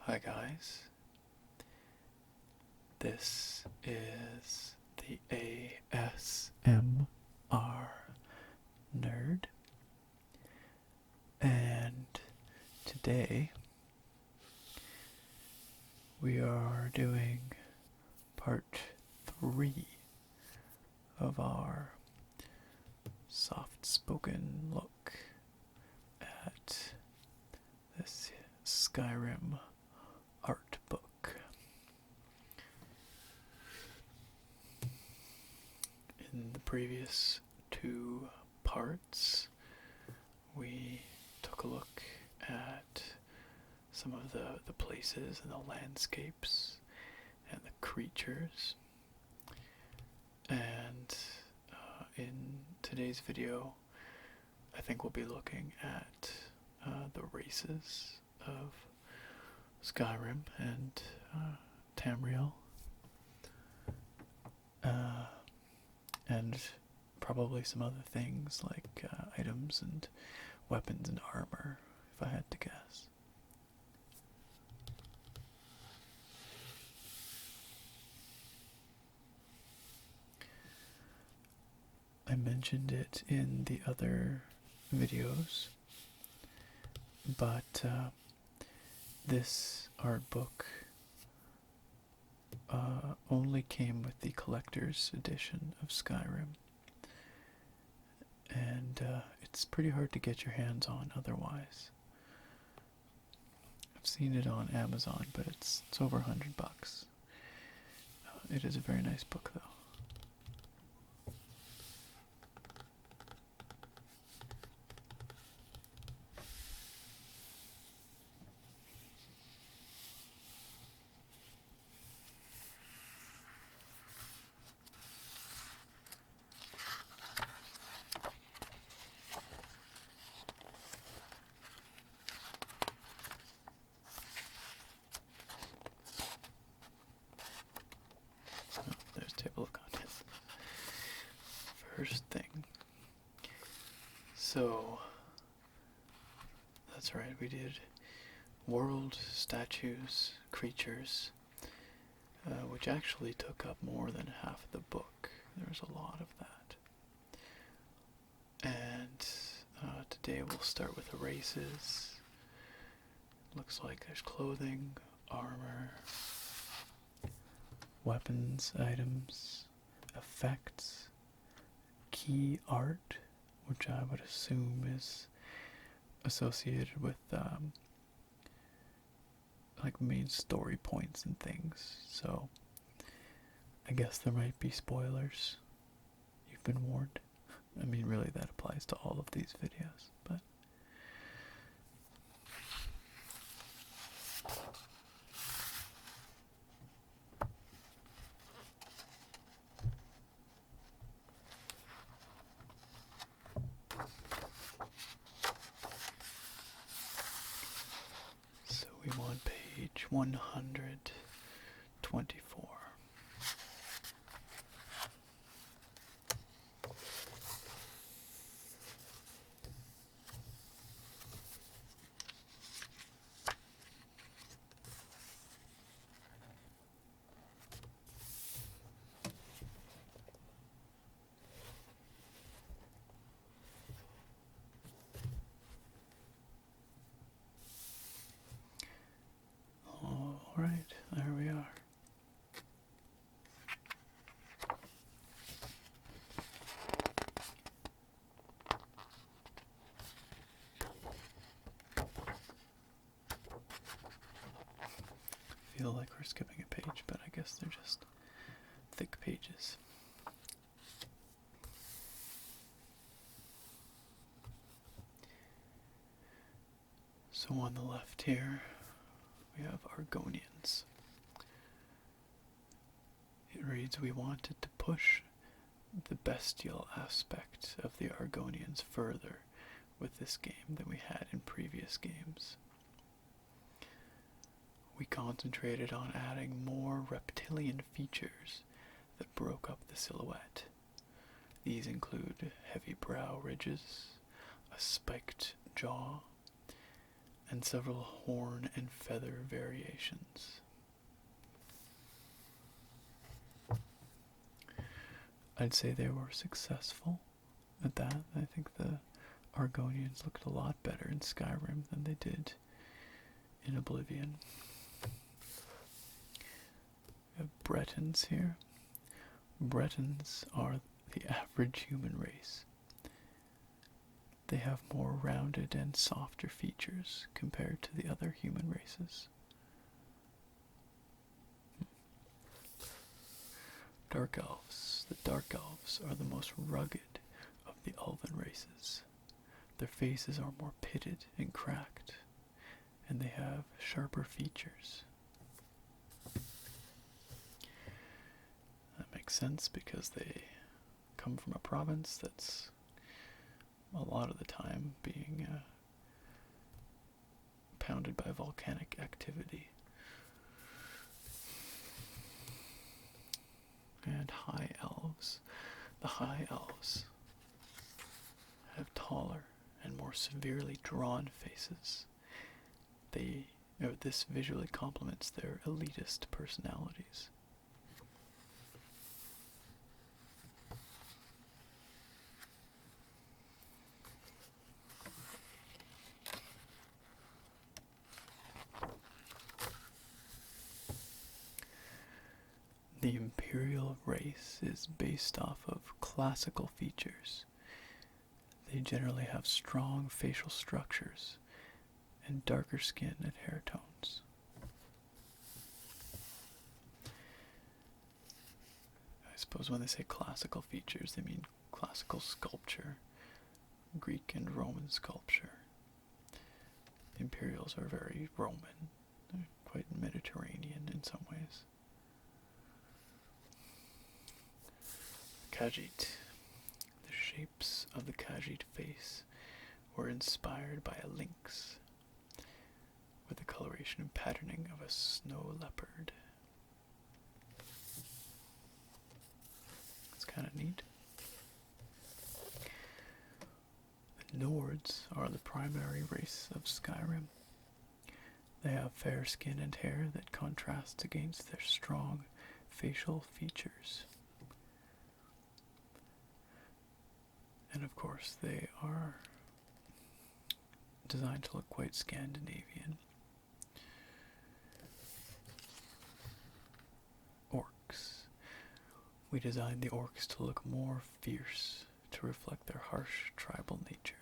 Hi guys, this is the ASMR Nerd, and today we are doing part 3 of our soft-spoken look at this Skyrim art book. In the previous 2 parts, we took a look at some of the places and the landscapes and the creatures. And in today's video, I think we'll be looking at the races of Skyrim and Tamriel, and probably some other things like items and weapons and armor, if I had to guess. I mentioned it in the other videos, but this art book only came with the collector's edition of Skyrim, and it's pretty hard to get your hands on otherwise. I've seen it on Amazon, but it's over $100. It is a very nice book, though. There's table of contents. First thing. So, that's right, we did world, statues, creatures, which actually took up more than half of the book. There's a lot of that. And today we'll start with the races. Looks like there's clothing, armor, weapons, items, effects, key art, which I would assume is associated with like main story points and things. So I guess there might be spoilers. You've been warned. I mean, really, that applies to all of these videos, but so we want page 124. Alright, there we are. I feel like we're skipping a page, but I guess they're just thick pages. So on the left here, we have Argonians. It reads, we wanted to push the bestial aspect of the Argonians further with this game than we had in previous games. We concentrated on adding more reptilian features that broke up the silhouette. These include heavy brow ridges, a spiked jaw, and several horn and feather variations. I'd say they were successful at that. I think the Argonians looked a lot better in Skyrim than they did in Oblivion. We have Bretons here. Bretons are the average human race. They have more rounded and softer features compared to the other human races. Dark Elves. The Dark Elves are the most rugged of the elven races. Their faces are more pitted and cracked, and they have sharper features. That makes sense because they come from a province that's a lot of the time being pounded by volcanic activity. And High Elves. The High Elves have taller and more severely drawn faces. This visually complements their elitist personalities. The Imperial race is based off of classical features. They generally have strong facial structures and darker skin and hair tones. I suppose when they say classical features, they mean classical sculpture, Greek and Roman sculpture. The Imperials are very Roman, they're quite Mediterranean in some ways. Khajiit. The shapes of the Khajiit face were inspired by a lynx, with the coloration and patterning of a snow leopard. It's kind of neat. The Nords are the primary race of Skyrim. They have fair skin and hair that contrasts against their strong facial features. And of course, they are designed to look quite Scandinavian. Orcs. We designed the orcs to look more fierce, to reflect their harsh tribal nature.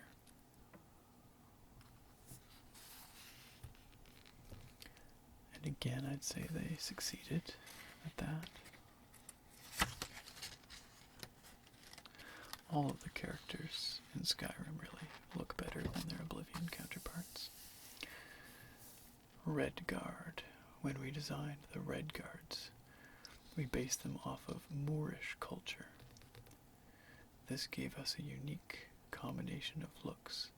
And again, I'd say they succeeded at that. All of the characters in Skyrim really look better than their Oblivion counterparts. Redguard. When we designed the Redguards, we based them off of Moorish culture. This gave us a unique combination of looks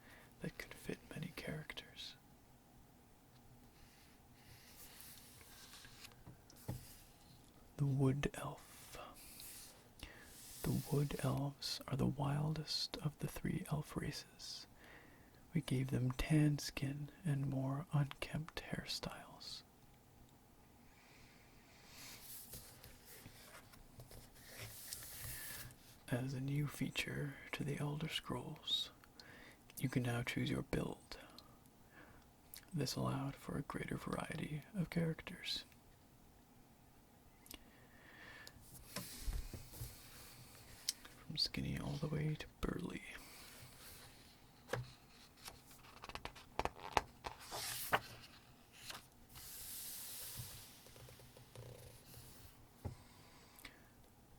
that could fit many characters. The Wood Elf. The Wood Elves are the wildest of the three elf races. We gave them tan skin and more unkempt hairstyles. As a new feature to the Elder Scrolls, you can now choose your build. This allowed for a greater variety of characters. From skinny all the way to burly.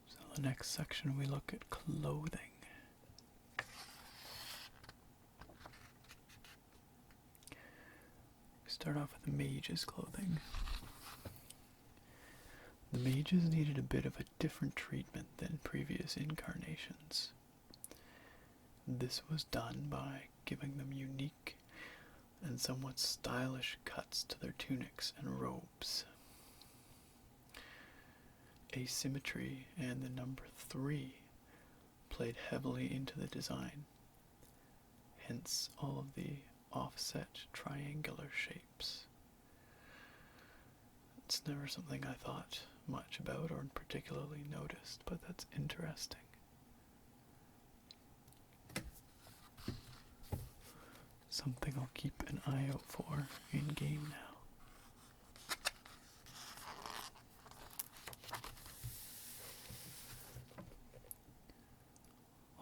So the next section we look at clothing. We start off with the mage's clothing. The mages needed a bit of a different treatment than previous incarnations. This was done by giving them unique and somewhat stylish cuts to their tunics and robes. Asymmetry and the number 3 played heavily into the design, hence all of the offset triangular shapes. It's never something I thought much about or particularly noticed, but that's interesting. Something I'll keep an eye out for in game now.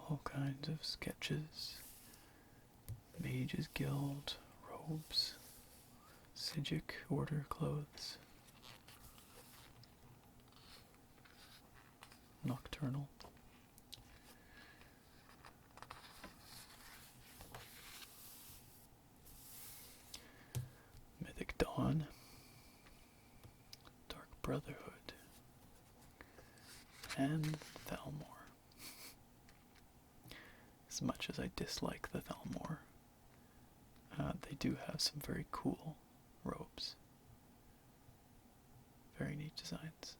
All kinds of sketches, Mage's Guild, robes, Sijic order clothes, nocturnal. Mythic Dawn, Dark Brotherhood, and Thalmor. As much as I dislike the Thalmor, they do have some very cool robes. Very neat designs.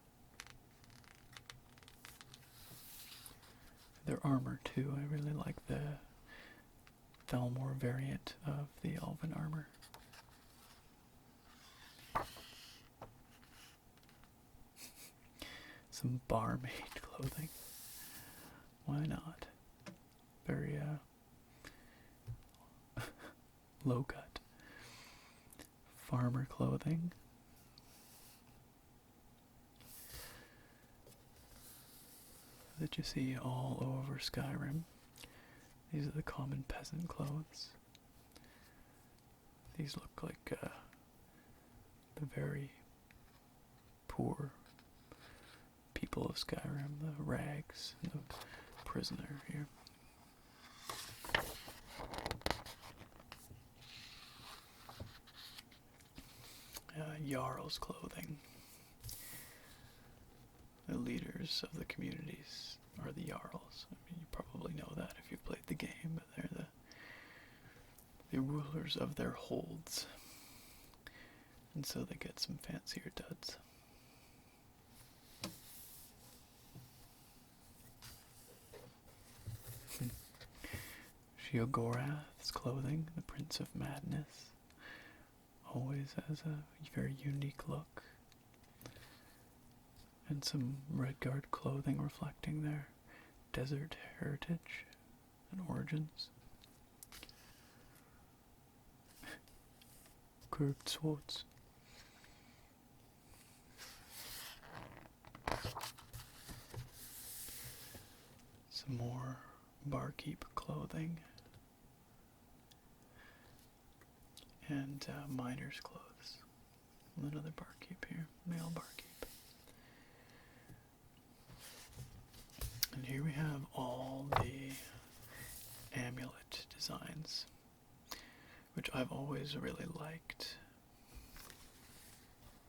Their armor too, I really like the Thalmor variant of the Elven armor. Some barmaid clothing. Why not? Very low cut. Farmer clothing. That you see all over Skyrim. These are the common peasant clothes. These look like the very poor people of Skyrim, the rags and the prisoner here. Jarl's clothing. The leaders of the communities are the Jarls. I mean, you probably know that if you've played the game, but they're the rulers of their holds. And so they get some fancier duds. Sheogorath's clothing, the Prince of Madness, always has a very unique look. And some Redguard clothing reflecting their desert heritage and origins. Curved swords. Some more barkeep clothing. And miner's clothes. Another barkeep here, male barkeep. And here we have all the amulet designs, which I've always really liked.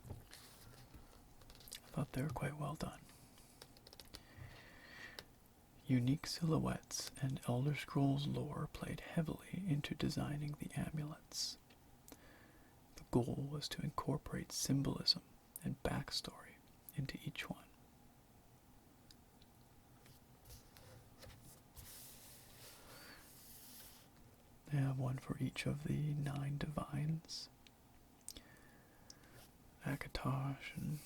I thought they were quite well done. Unique silhouettes and Elder Scrolls lore played heavily into designing the amulets. The goal was to incorporate symbolism and backstory into each one. They have one for each of the 9 divines. Akatosh and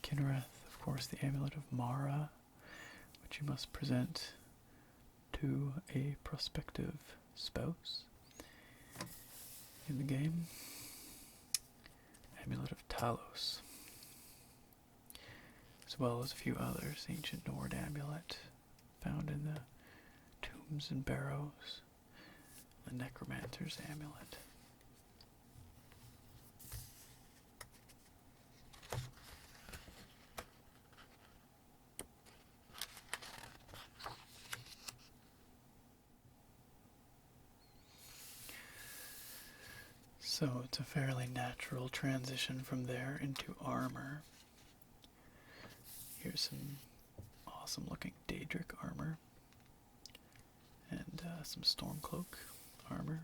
Kinnereth, of course, the amulet of Mara, which you must present to a prospective spouse in the game. Amulet of Talos, as well as a few others. Ancient Nord amulet, found in the tombs and barrows. The Necromancer's amulet. So it's a fairly natural transition from there into armor. Here's some awesome looking Daedric armor and some Stormcloak armor.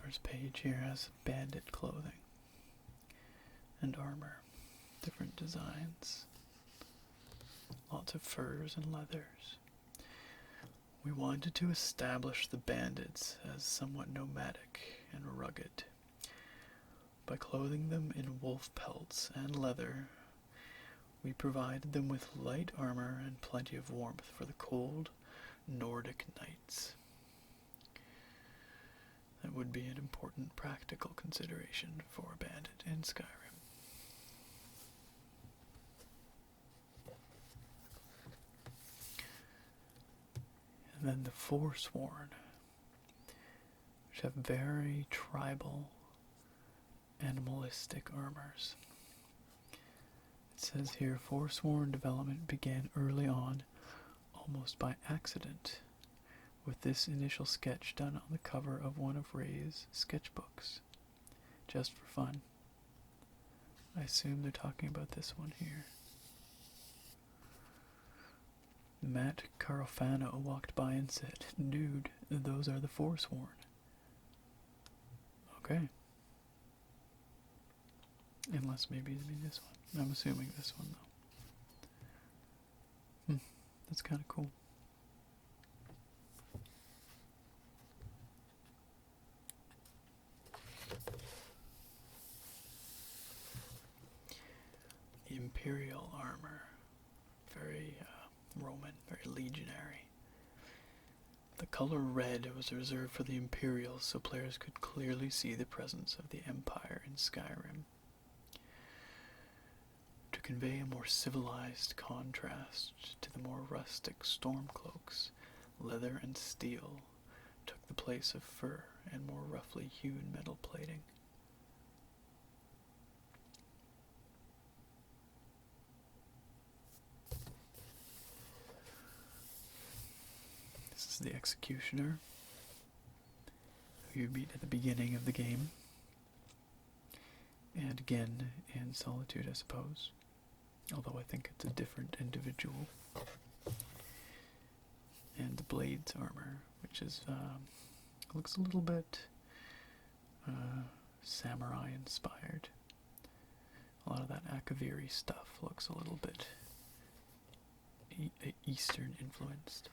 First page here has bandit clothing. and armor. Different designs. Lots of furs and leathers. We wanted to establish the bandits as somewhat nomadic and rugged. By clothing them in wolf pelts and leather, we provided them with light armor and plenty of warmth for the cold Nordic nights. That would be an important practical consideration for a bandit in Skyrim. And then the Forsworn, which have very tribal, animalistic armors. It says here, Forsworn development began early on, almost by accident, with this initial sketch done on the cover of one of Ray's sketchbooks, just for fun. I assume they're talking about this one here. Matt Carofano walked by and said, "Dude, those are the Forsworn." Okay. Unless maybe they mean this one. I'm assuming this one, though. That's kind of cool. The Imperial armor. Very Roman, very legionary. The color red was reserved for the Imperials, so players could clearly see the presence of the Empire in Skyrim. To convey a more civilized contrast to the more rustic stormcloaks, leather and steel took the place of fur and more roughly hewn metal plating. This is the Executioner, who you meet at the beginning of the game, and again in Solitude, I suppose, although I think it's a different individual. And the Blade's armor, which is looks a little bit samurai inspired. A lot of that Akaviri stuff looks a little bit Eastern influenced.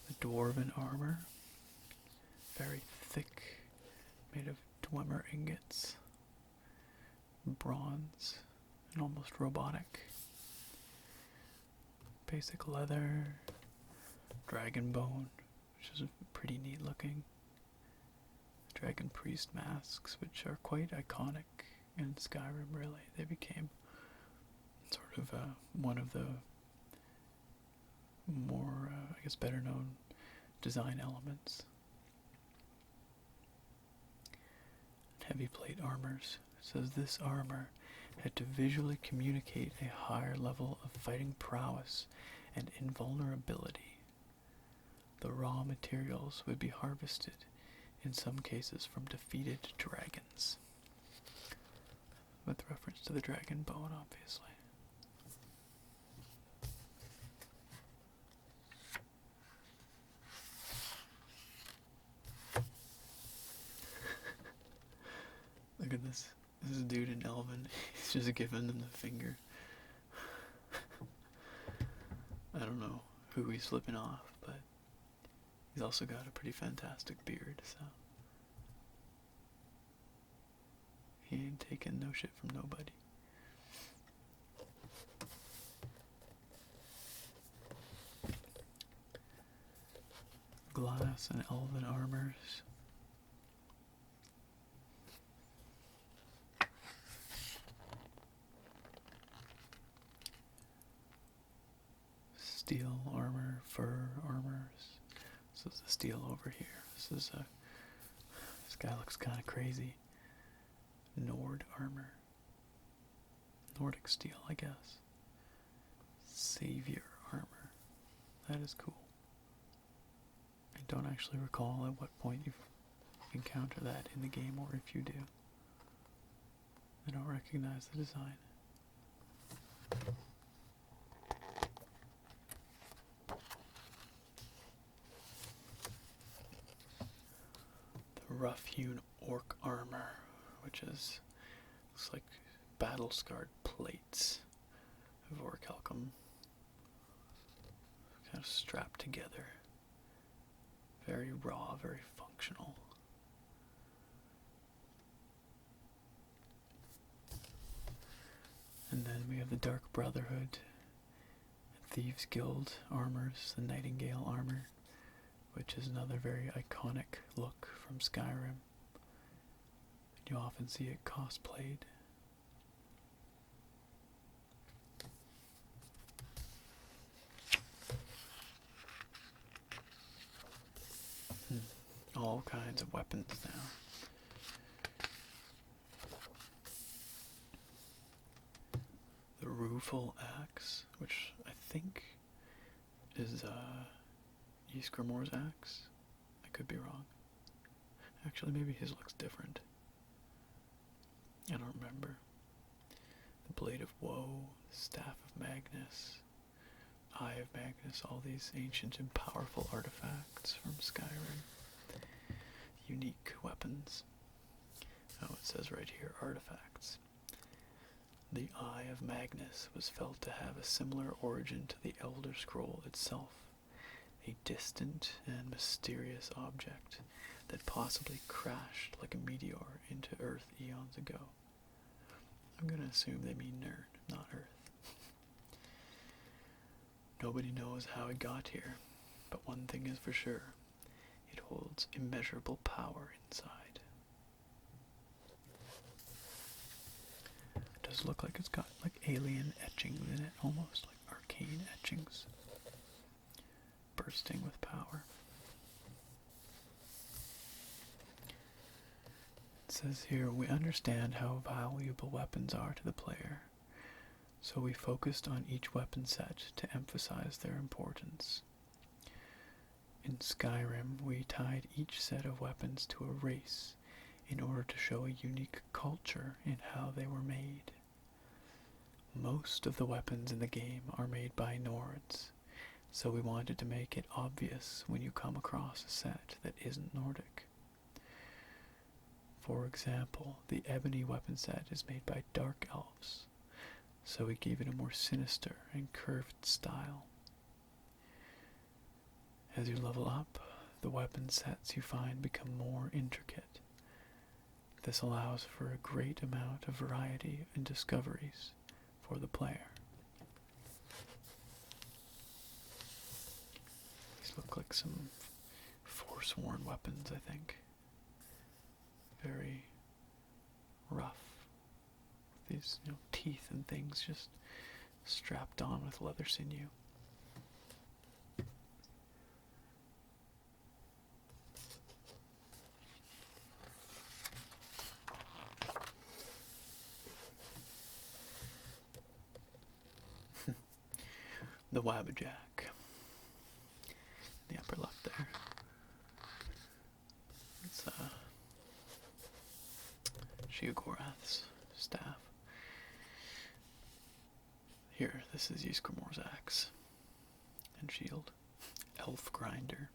The Dwarven armor, very thick, made of Dwemer ingots, bronze, and almost robotic. Basic leather, dragon bone, which is pretty neat looking. Dragon priest masks, which are quite iconic in Skyrim, really. They became sort of one of the more, I guess, better known design elements. Heavy plate armors. It says this armor had to visually communicate a higher level of fighting prowess and invulnerability. The raw materials would be harvested, in some cases from defeated dragons. With reference to the dragon bone, obviously. Look at this. This dude in Elven. He's just giving them the finger. I don't know who he's flipping off, but he's also got a pretty fantastic beard, so he ain't taking no shit from nobody. Glass and elven armors. Steel armor, fur armors. This is the steel over here. This guy looks kind of crazy. Nord armor. Nordic steel, I guess. Savior armor. That is cool. I don't actually recall at what point you encounter that in the game, or if you do. I don't recognize the design. The which looks like battle-scarred plates of orichalcum, kind of strapped together. Very raw, very functional. And then we have the Dark Brotherhood, Thieves Guild armors, the Nightingale armor, which is another very iconic look from Skyrim. You often see it cosplayed. All kinds of weapons now. The Rueful Axe, which I think is Ysgramor's axe. I could be wrong. Actually, maybe his looks different. I don't remember. The Blade of Woe, Staff of Magnus, Eye of Magnus, all these ancient and powerful artifacts from Skyrim. Unique weapons. Oh, it says right here, artifacts. The Eye of Magnus was felt to have a similar origin to the Elder Scroll itself, a distant and mysterious object that possibly crashed like a meteor into Earth eons ago. I'm gonna assume they mean nerd, not Earth. Nobody knows how it got here, but one thing is for sure. It holds immeasurable power inside. It does look like it's got like alien etchings in it, almost like arcane etchings, bursting with power. It says here, we understand how valuable weapons are to the player, so we focused on each weapon set to emphasize their importance. In Skyrim, we tied each set of weapons to a race in order to show a unique culture in how they were made. Most of the weapons in the game are made by Nords, so we wanted to make it obvious when you come across a set that isn't Nordic. For example, the ebony weapon set is made by Dark Elves, so we gave it a more sinister and curved style. As you level up, the weapon sets you find become more intricate. This allows for a great amount of variety and discoveries for the player. These look like some Forsworn weapons, I think. Very rough. These, teeth and things just strapped on with leather sinew. The Wabbajack. The upper left there. It's Sheogorath's staff. Here, this is Ysgramor's axe and shield. Elf Grinder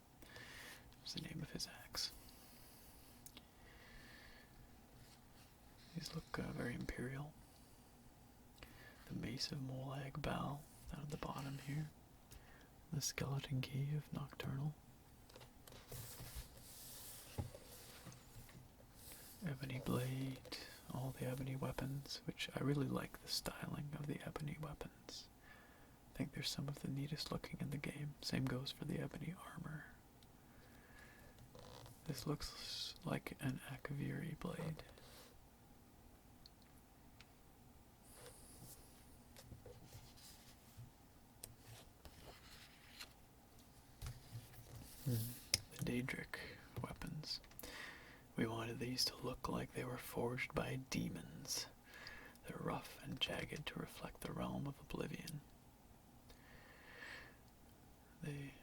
is the name of his axe. These look very imperial. The Mace of Molag Bal down at the bottom here. The Skeleton Key of Nocturnal. Ebony Blade, all the ebony weapons, which I really like the styling of the ebony weapons. I think they're some of the neatest looking in the game. Same goes for the ebony armor. This looks like an Akaviri blade. The Daedric weapons. We wanted these to look like they were forged by demons. They're rough and jagged to reflect the realm of oblivion. They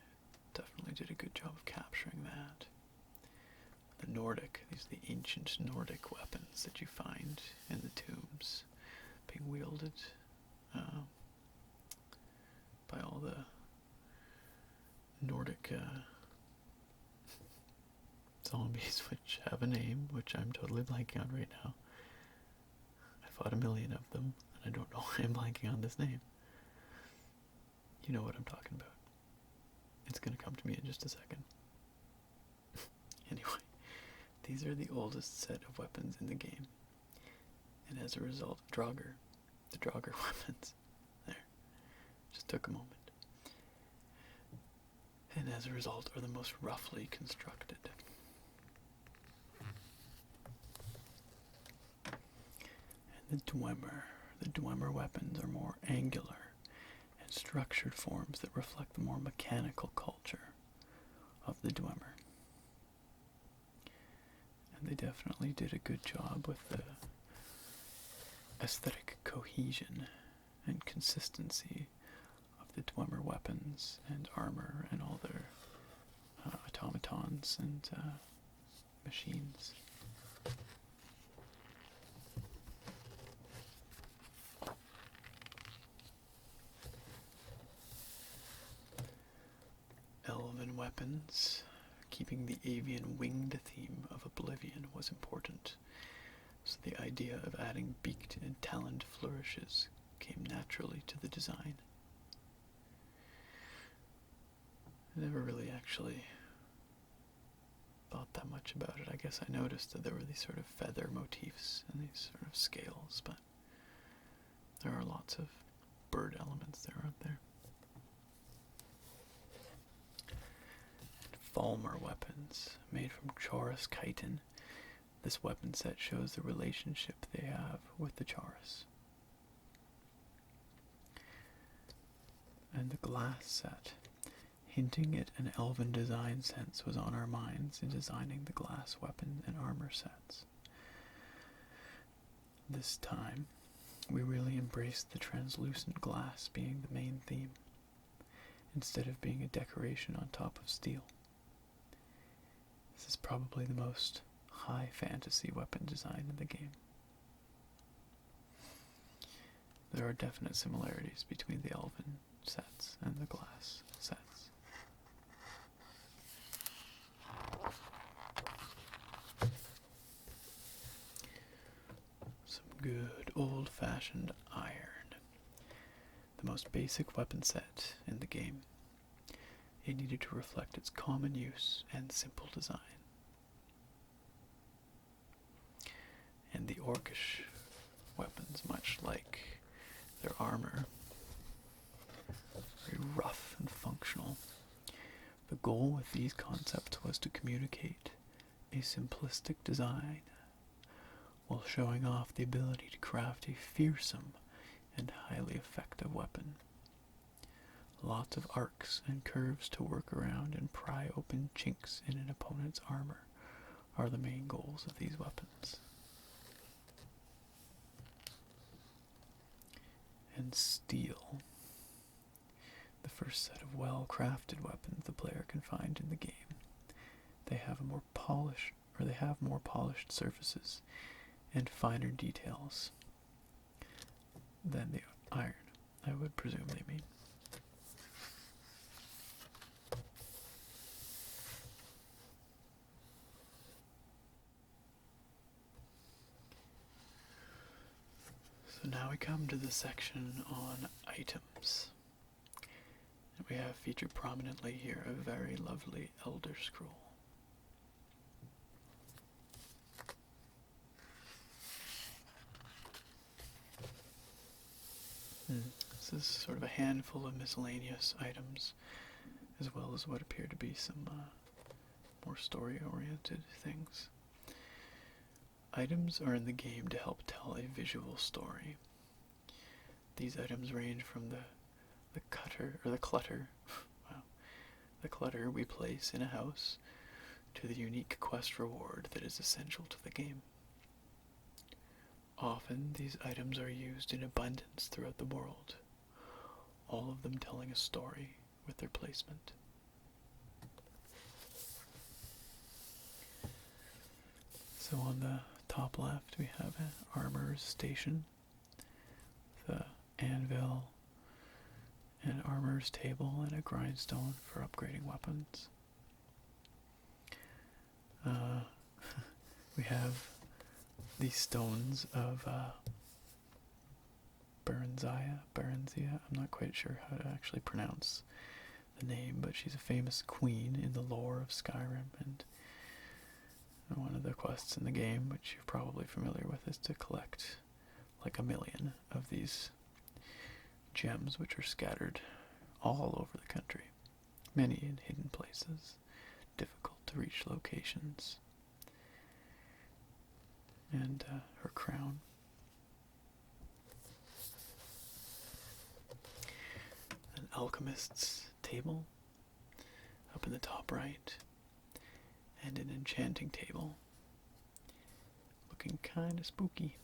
definitely did a good job of capturing that. The Nordic, these are the ancient Nordic weapons that you find in the tombs, being wielded by all the Nordic zombies, which have a name, which I'm totally blanking on right now. fought a million of them, and I don't know why I'm blanking on this name. You know what I'm talking about. It's gonna come to me in just a second. Anyway, these are the oldest set of weapons in the game. And as a result, the Draugr weapons, there, just took a moment. And as a result, are the most roughly constructed. And the Dwemer weapons are more angular and structured forms that reflect the more mechanical culture of the Dwemer. And they definitely did a good job with the aesthetic cohesion and consistency of the Dwemer weapons and armor and all their automatons and machines. Elven weapons. Keeping the avian winged theme of Oblivion was important, so the idea of adding beaked and taloned flourishes came naturally to the design. I never really actually thought that much about it. I guess I noticed that there were these sort of feather motifs and these sort of scales, but there are lots of bird elements there, aren't there? Falmer weapons, made from Chaurus chitin. This weapon set shows the relationship they have with the Chaurus. And the glass set, hinting at an elven design sense, was on our minds in designing the glass weapon and armor sets. This time, we really embraced the translucent glass being the main theme, instead of being a decoration on top of steel. This is probably the most high fantasy weapon design in the game. There are definite similarities between the elven sets and the glass sets. Some good old-fashioned iron. The most basic weapon set in the game. It needed to reflect its common use and simple design. And the orcish weapons, much like their armor, very rough and functional. The goal with these concepts was to communicate a simplistic design while showing off the ability to craft a fearsome and highly effective weapon. Lots of arcs and curves to work around and pry open chinks in an opponent's armor are the main goals of these weapons. And steel. The first set of well-crafted weapons the player can find in the game. They have more polished surfaces and finer details than the iron, I would presume they mean. So now we come to the section on items. And we have featured prominently here a very lovely Elder Scroll. This is sort of a handful of miscellaneous items, as well as what appear to be some more story-oriented things. Items are in the game to help tell a visual story. These items range from the clutter we place in a house to the unique quest reward that is essential to the game. Often these items are used in abundance throughout the world, all of them telling a story with their placement. So on the top left we have an armorer's station, the anvil, an armorer's table, and a grindstone for upgrading weapons. We have these stones of Berenzia. I'm not quite sure how to actually pronounce the name, but she's a famous queen in the lore of Skyrim, and one of the quests in the game, which you're probably familiar with, is to collect like 1,000,000 of these gems, which are scattered all over the country, many in hidden places, difficult to reach locations. And her crown. An alchemist's table up in the top right, and an enchanting table looking kind of spooky.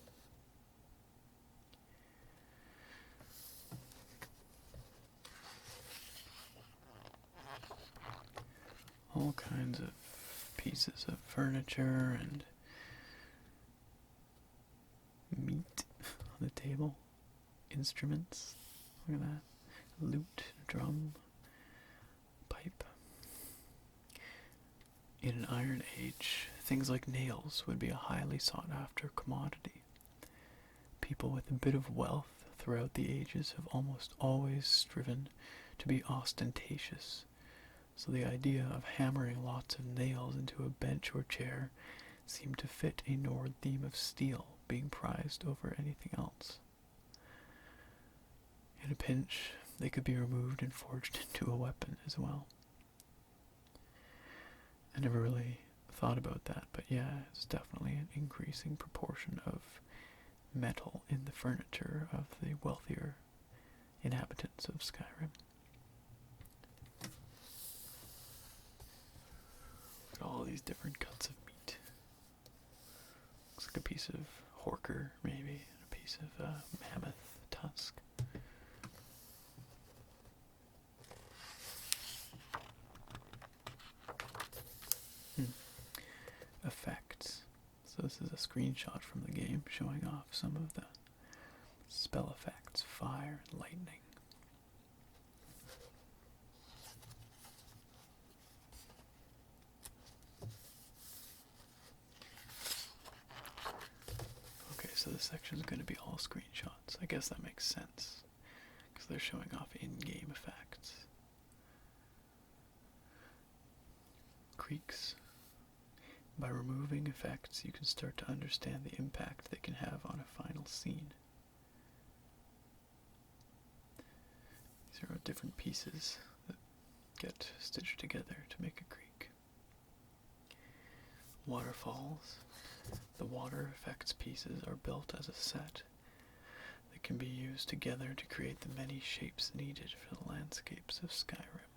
All kinds of pieces of furniture and meat on the table, instruments, look at that, lute, drum, pipe. In an Iron Age, things like nails would be a highly sought after commodity. People with a bit of wealth throughout the ages have almost always striven to be ostentatious, so the idea of hammering lots of nails into a bench or chair seemed to fit a Nord theme of steel being prized over anything else. In a pinch, they could be removed and forged into a weapon as well. I never really thought about that, but yeah, it's definitely an increasing proportion of metal in the furniture of the wealthier inhabitants of Skyrim. Look at all these different cuts of meat. Looks like a piece of horker, maybe, and a piece of mammoth tusk. Effects. So this is a screenshot from the game showing off some of the spell effects, fire and lightning. Okay, so this section is going to be all screenshots. I guess that makes sense, because they're showing off in-game effects. Creaks. By removing effects, you can start to understand the impact they can have on a final scene. These are different pieces that get stitched together to make a creek. Waterfalls. The water effects pieces are built as a set that can be used together to create the many shapes needed for the landscapes of Skyrim.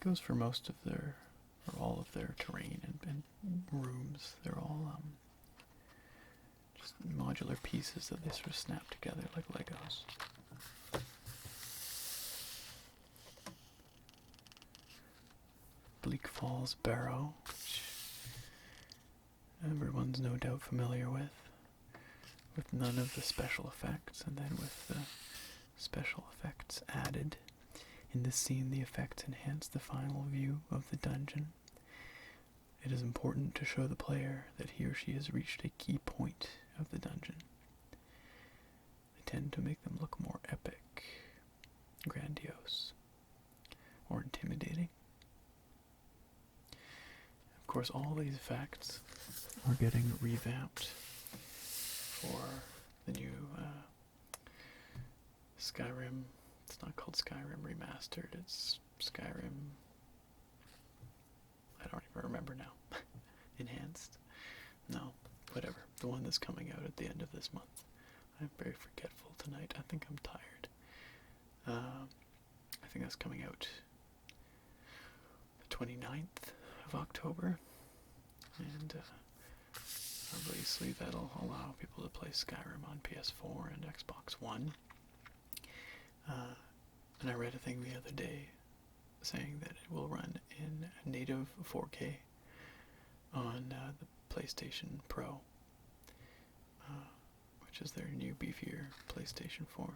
Goes for most of their, or all of their terrain and rooms. They're all just modular pieces that they sort of snap together like Legos. Bleak Falls Barrow, which everyone's no doubt familiar with none of the special effects, and then with the special effects added. In this scene, the effects enhance the final view of the dungeon. It is important to show the player that he or she has reached a key point of the dungeon. They tend to make them look more epic, grandiose, or intimidating. Of course, all these effects are getting revamped for the new Skyrim. It's not called Skyrim Remastered, it's Skyrim, I don't even remember now. Enhanced? No, whatever. The one that's coming out at the end of this month. I'm very forgetful tonight. I think I'm tired. I think that's coming out the 29th of October. And obviously that'll allow people to play Skyrim on PS4 and Xbox One. And I read a thing the other day saying that it will run in native 4K on the PlayStation Pro, which is their new beefier PlayStation 4.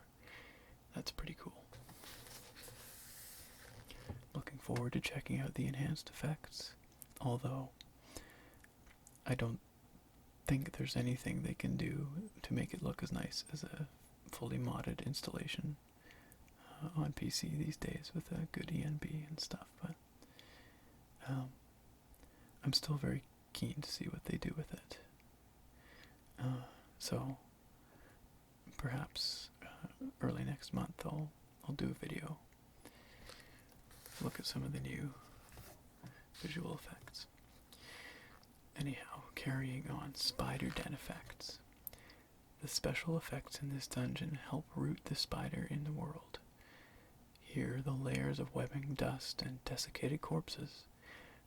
That's pretty cool. Looking forward to checking out the enhanced effects, although I don't think there's anything they can do to make it look as nice as a fully modded installation on PC these days with a good ENB and stuff, but I'm still very keen to see what they do with it. So perhaps early next month I'll do a video, look at some of the new visual effects. Anyhow, carrying on, spider den effects. The special effects in this dungeon help root the spider in the world. Here, the layers of webbing, dust, and desiccated corpses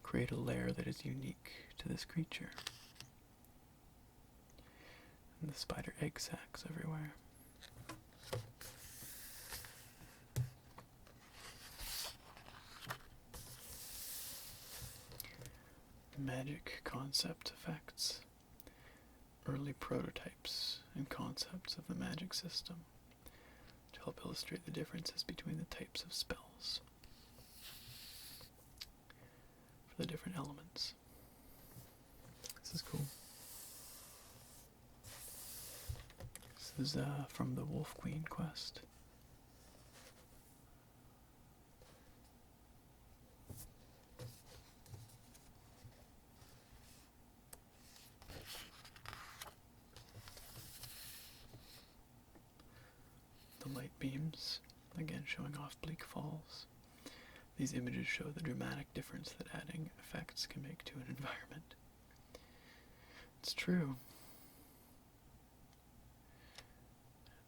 create a layer that is unique to this creature. And the spider egg sacs everywhere. Magic concept effects. Early prototypes and concepts of the magic system to help illustrate the differences between the types of spells for the different elements. This is cool. This is from the Wolf Queen quest. Light beams, again showing off Bleak Falls. These images show the dramatic difference that adding effects can make to an environment. It's true.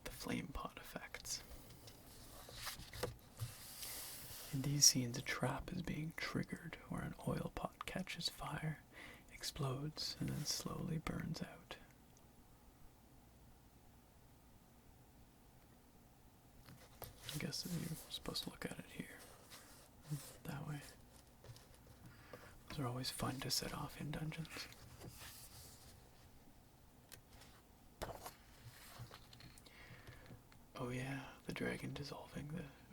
The flame pot effects. In these scenes, a trap is being triggered where an oil pot catches fire, explodes, and then slowly burns out. I guess you're supposed to look at it here, that way. Those are always fun to set off in dungeons. Oh yeah, the dragon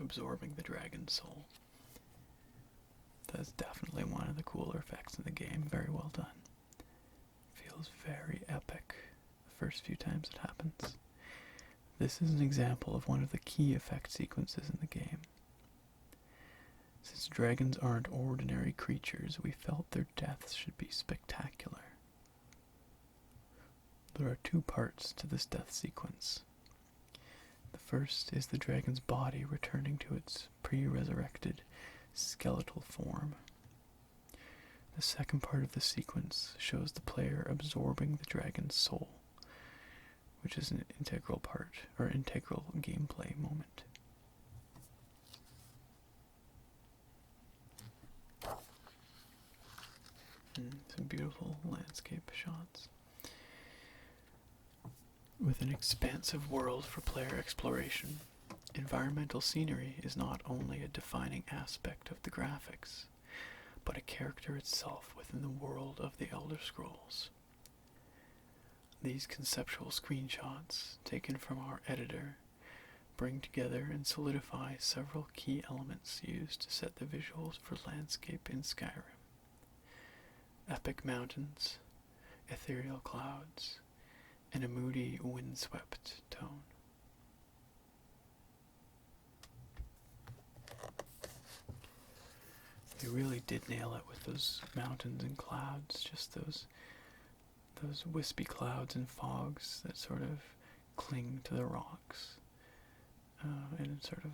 absorbing the dragon's soul. That's definitely one of the cooler effects in the game. Very well done. Feels very epic the first few times it happens. This is an example of one of the key effect sequences in the game. Since dragons aren't ordinary creatures, we felt their deaths should be spectacular. There are two parts to this death sequence. The first is the dragon's body returning to its pre-resurrected skeletal form. The second part of the sequence shows the player absorbing the dragon's soul, which is an integral gameplay moment. Some beautiful landscape shots. With an expansive world for player exploration, environmental scenery is not only a defining aspect of the graphics, but a character itself within the world of the Elder Scrolls. These conceptual screenshots, taken from our editor, bring together and solidify several key elements used to set the visuals for landscape in Skyrim. Epic mountains, ethereal clouds, and a moody, windswept tone. They really did nail it with those mountains and clouds, just those wispy clouds and fogs that sort of cling to the rocks and sort of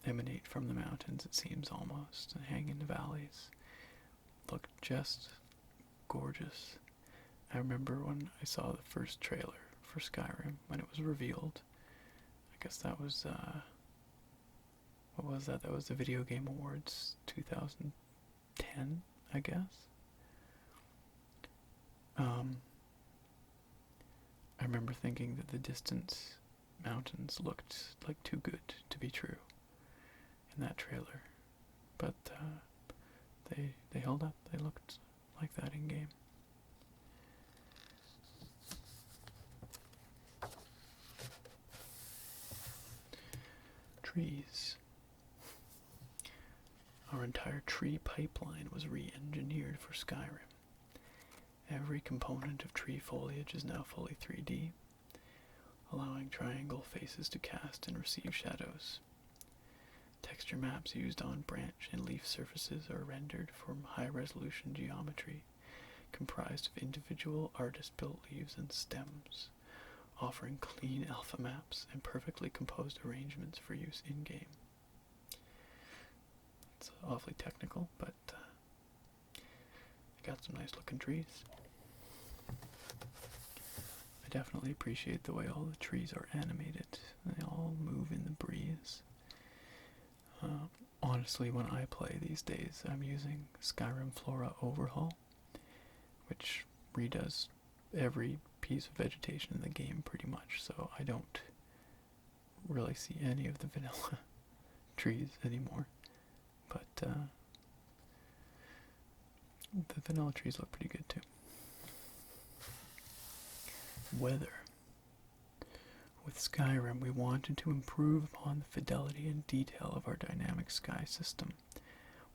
emanate from the mountains, it seems almost, and hang in the valleys. Look just gorgeous. I remember when I saw the first trailer for Skyrim, when it was revealed. I guess that was, what was that? That was the Video Game Awards 2010, I guess. I remember thinking that the distant mountains looked like too good to be true in that trailer, but they held up. They looked like that in game. Trees. Our entire tree pipeline was re-engineered for Skyrim, every component of tree foliage is now fully 3D, allowing triangle faces to cast and receive shadows. Texture maps used on branch and leaf surfaces are rendered from high-resolution geometry, comprised of individual artist-built leaves and stems, offering clean alpha maps and perfectly composed arrangements for use in-game. It's awfully technical, but I got some nice looking trees. I definitely appreciate the way all the trees are animated. They all move in the breeze. Honestly, when I play these days, I'm using Skyrim Flora Overhaul, which redoes every piece of vegetation in the game pretty much, so I don't really see any of the vanilla trees anymore. But the vanilla trees look pretty good too. Weather. With Skyrim, we wanted to improve upon the fidelity and detail of our dynamic sky system,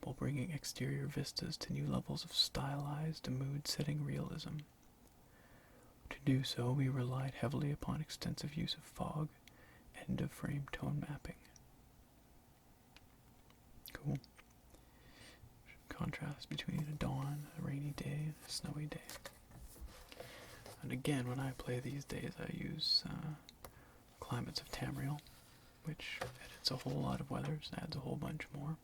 while bringing exterior vistas to new levels of stylized, mood-setting realism. To do so, we relied heavily upon extensive use of fog, end-of-frame tone mapping. Cool. Contrast between a dawn, a rainy day, and a snowy day. And again, when I play these days, I use Climates of Tamriel, which edits a whole lot of weathers and adds a whole bunch more.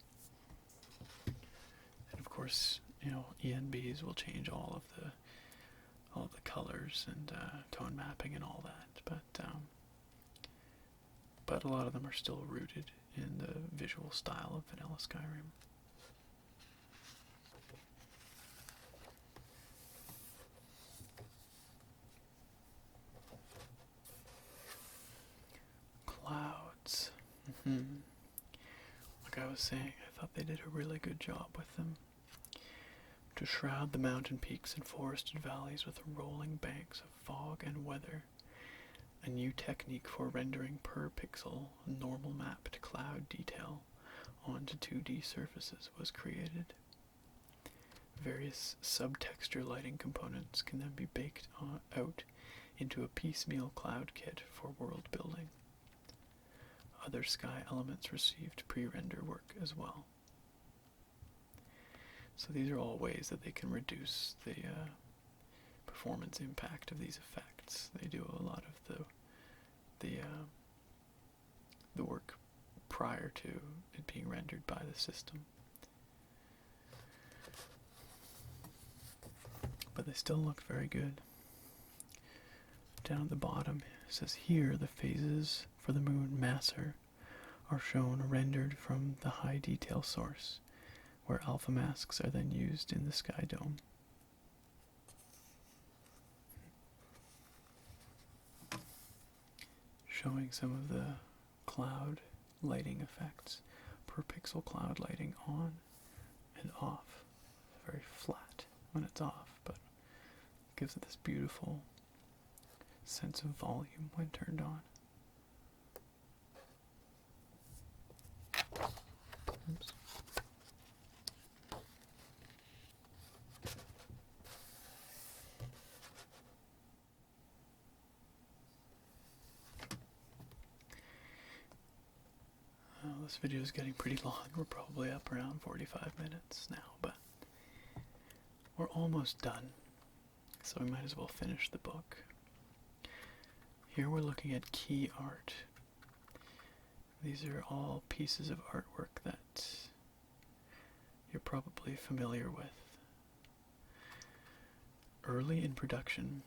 And of course, ENBs will change all of the colors and tone mapping and all that, but a lot of them are still rooted in the visual style of vanilla Skyrim. Clouds. Like I was saying, I thought they did a really good job with them. To shroud the mountain peaks and forested valleys with rolling banks of fog and weather, a new technique for rendering per pixel normal mapped cloud detail onto 2D surfaces was created. Various subtexture lighting components can then be baked out into a piecemeal cloud kit for world building. Other sky elements received pre-render work as well. So these are all ways that they can reduce the performance impact of these effects. They do a lot of the work prior to it being rendered by the system. But they still look very good. Down at the bottom it says here the phases for the moon Masser are shown rendered from the high detail source, where alpha masks are then used in the sky dome. Showing some of the cloud lighting effects, per pixel cloud lighting on and off. It's very flat when it's off, but it gives it this beautiful sense of volume when turned on. Oops. This video is getting pretty long. We're probably up around 45 minutes now, but we're almost done, so we might as well finish the book. Here we're looking at key art. These are all pieces of artwork that you're probably familiar with. Early in production,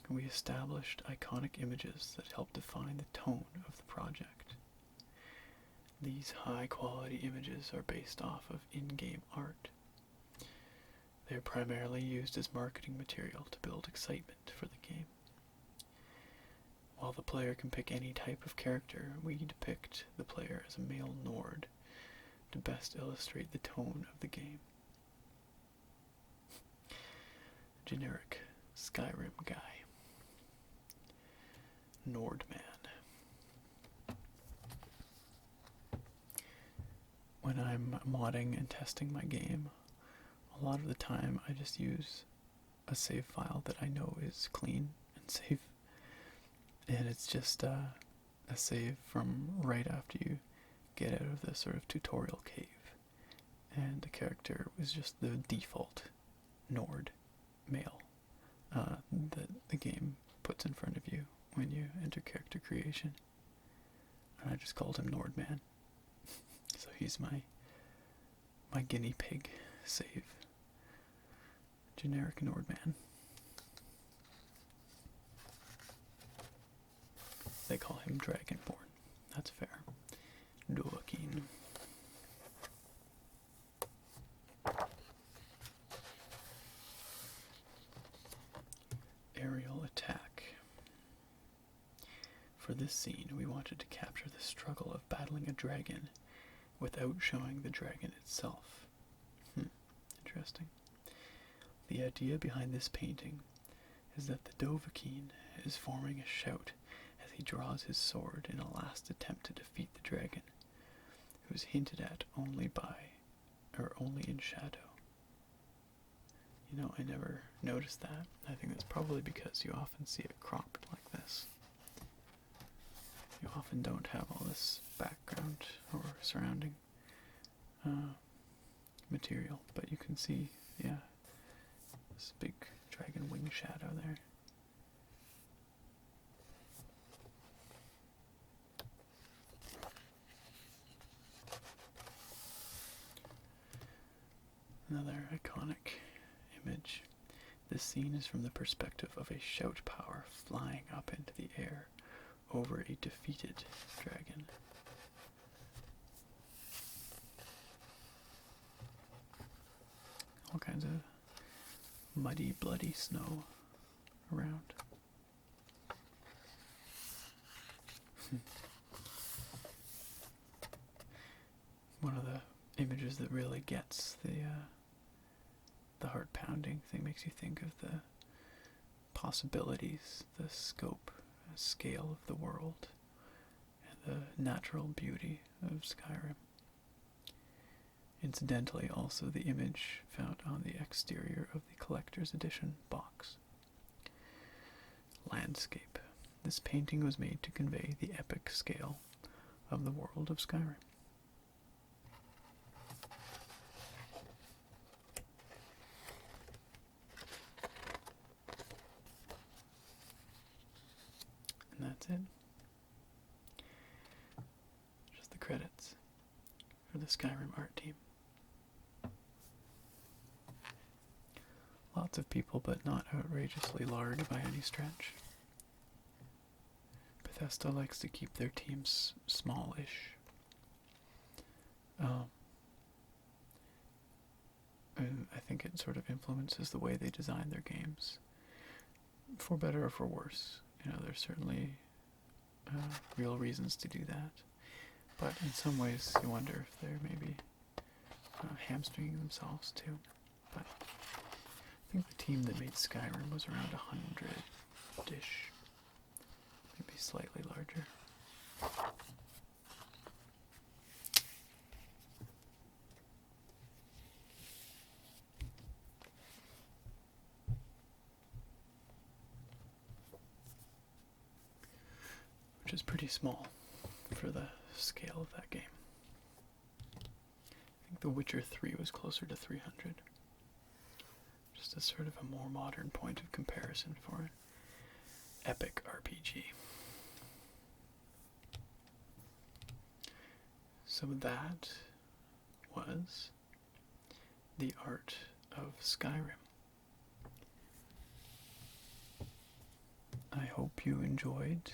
we established iconic images that help define the tone of the project. These high-quality images are based off of in-game art. They are primarily used as marketing material to build excitement for the game. While the player can pick any type of character, we depict the player as a male Nord to best illustrate the tone of the game. Generic Skyrim guy. Nordman. When I'm modding and testing my game, a lot of the time I just use a save file that I know is clean and safe, and it's just a save from right after you get out of the sort of tutorial cave, and the character was just the default Nord male that the game puts in front of you when you enter character creation, and I just called him Nordman. So he's my guinea pig save. Generic Nordman. They call him Dragonborn. That's fair. Dovahkiin. Aerial attack. For this scene, we wanted to capture the struggle of battling a dragon without showing the dragon itself. Interesting. The idea behind this painting is that the Dovahkiin is forming a shout as he draws his sword in a last attempt to defeat the dragon, who is hinted at only in shadow. You know, I never noticed that. I think that's probably because you often see it cropped like this. You often don't have all this background or surrounding material, but you can see, yeah, this big dragon wing shadow there. Another iconic image. This scene is from the perspective of a shout power flying up into the air over a defeated dragon. All kinds of muddy, bloody snow around. One of the images that really gets the heart-pounding thing, makes you think of the possibilities, the scope, scale of the world, and the natural beauty of Skyrim. Incidentally, also the image found on the exterior of the collector's edition box. Landscape. This painting was made to convey the epic scale of the world of Skyrim. And that's it. Just the credits for the Skyrim art team. Lots of people, but not outrageously large by any stretch. Bethesda likes to keep their teams smallish. And I think it sort of influences the way they design their games, for better or for worse. You know, there's certainly real reasons to do that, but in some ways you wonder if they're maybe hamstringing themselves too. But I think the team that made Skyrim was around 100-ish, maybe slightly larger. Which is pretty small for the scale of that game. I think The Witcher 3 was closer to 300. Just as sort of a more modern point of comparison for an epic RPG. So that was the Art of Skyrim. I hope you enjoyed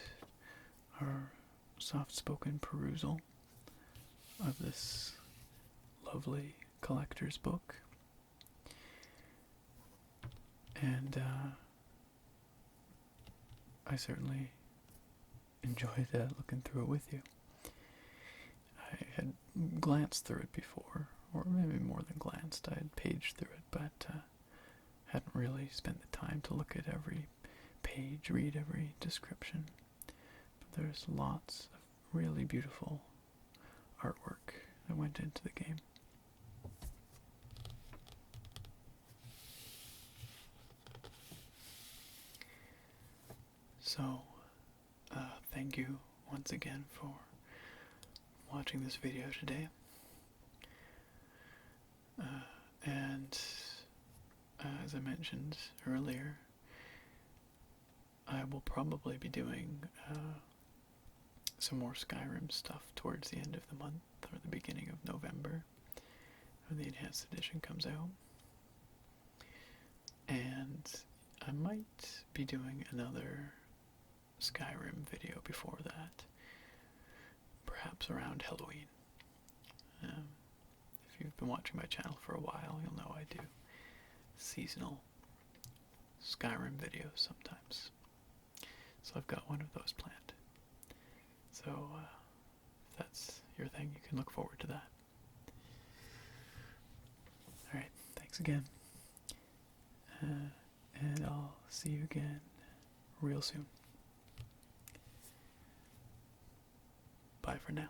our soft-spoken perusal of this lovely collector's book. And I certainly enjoyed looking through it with you. I had glanced through it before, or maybe more than glanced. I had paged through it, but hadn't really spent the time to look at every page, read every description. But there's lots of really beautiful artwork that went into the game. So, thank you once again for watching this video today. And as I mentioned earlier, I will probably be doing some more Skyrim stuff towards the end of the month or the beginning of November when the Enhanced Edition comes out. And I might be doing another Skyrim video before that, perhaps around Halloween. If you've been watching my channel for a while, you'll know I do seasonal Skyrim videos sometimes. So I've got one of those planned. So if that's your thing, you can look forward to that. Alright, thanks again. And I'll see you again real soon. Bye for now.